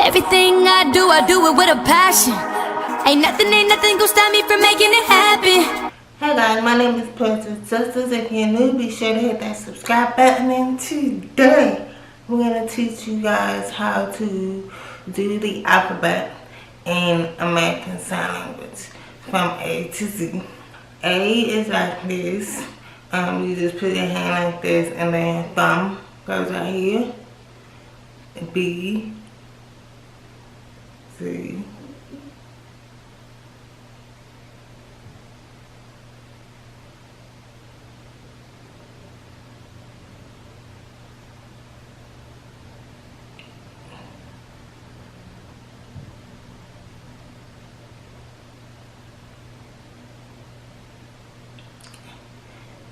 Everything I do it with a passion. Ain't nothing gonna stop me from making it happen. Hey guys, my name is Princess Sisters. If you're new, be sure to hit that subscribe button. And today, we're going to teach you guys how to do the alphabet in American Sign Language from A to Z. A is like this. You just put your hand like this and then thumb goes right here. B, C,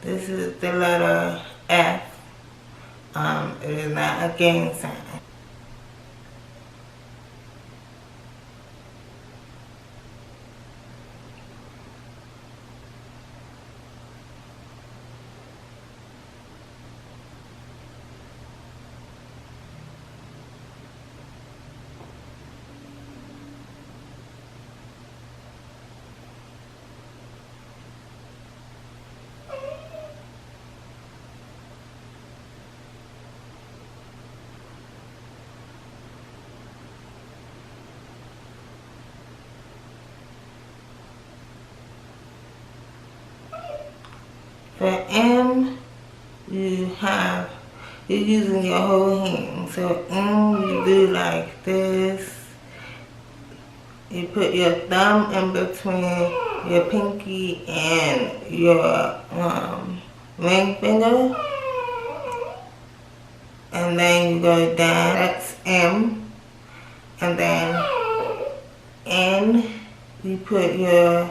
this is the letter F. It is not a gang sign. For M, you're using your whole hand. So M, you do like this. You put your thumb in between your pinky and your ring finger. And then you go down, that's M. And then N, you put your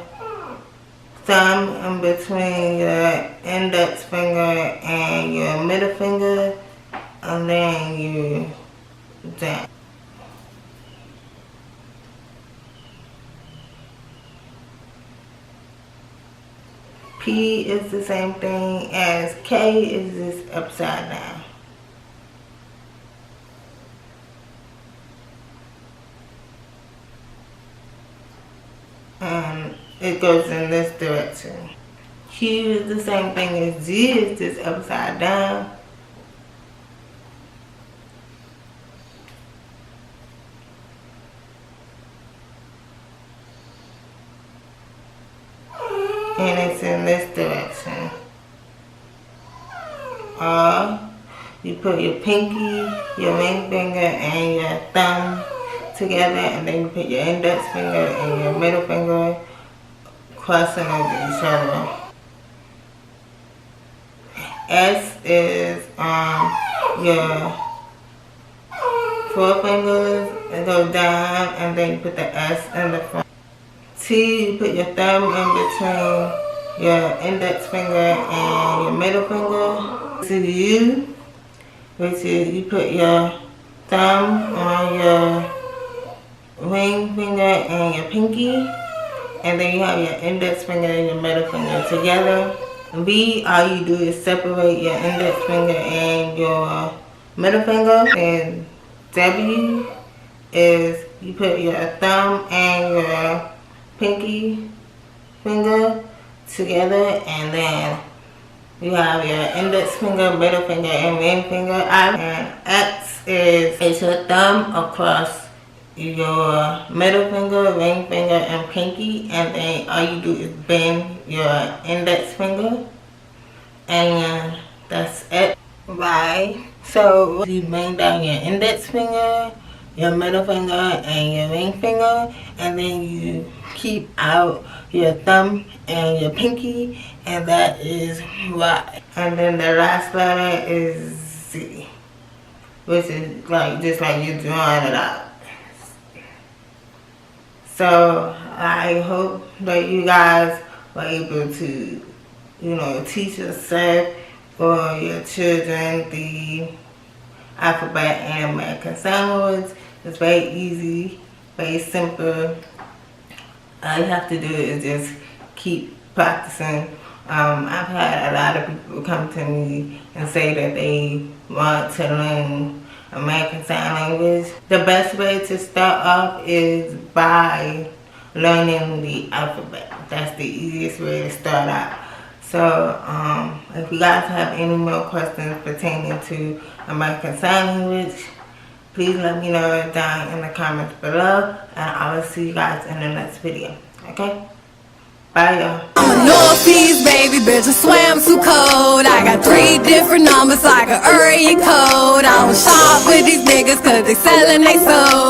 thumb in between your index finger and your middle finger, and then you down. P is the same thing as K, is just upside down. And it goes in this direction. Q is the same thing as G, it's just upside down. And it's in this direction. R, you put your pinky, your ring finger, and your thumb together, and then you put your index finger and your middle finger crossing over each other. S is your forefingers, and go down, and then you put the S in the front. T, you put your thumb in between your index finger and your middle finger. To U, which is you put your thumb on your ring finger and your pinky, and then you have your index finger and your middle finger together. V, all you do is separate your index finger and your middle finger. And W is you put your thumb and your pinky finger together, and then you have your index finger, middle finger, and ring finger. And X is your thumb across your middle finger, ring finger, and pinky, and then all you do is bend your index finger, and that's it. Y, so you bring down your index finger, your middle finger, and your ring finger, and then you keep out your thumb and your pinky, and that is Y. And then the last letter is Z, which is like just like you're drawing it out. So I hope that you guys were able to, teach yourself or your children the alphabet in American Sign Language. It's very easy, very simple. All you have to do is just keep practicing. I've had a lot of people come to me and say that they want to learn American Sign Language. The best way to start off is by learning the alphabet. That's the easiest way to start out. So if you guys have any more questions pertaining to American Sign Language, please let me know down in the comments below, and I will see you guys in the next video. Okay? Bye, y'all. I'm a Northeast baby, bitch, I swam too cold. I got 3 different numbers like an area code. I don't shop with these niggas cause they selling they soul.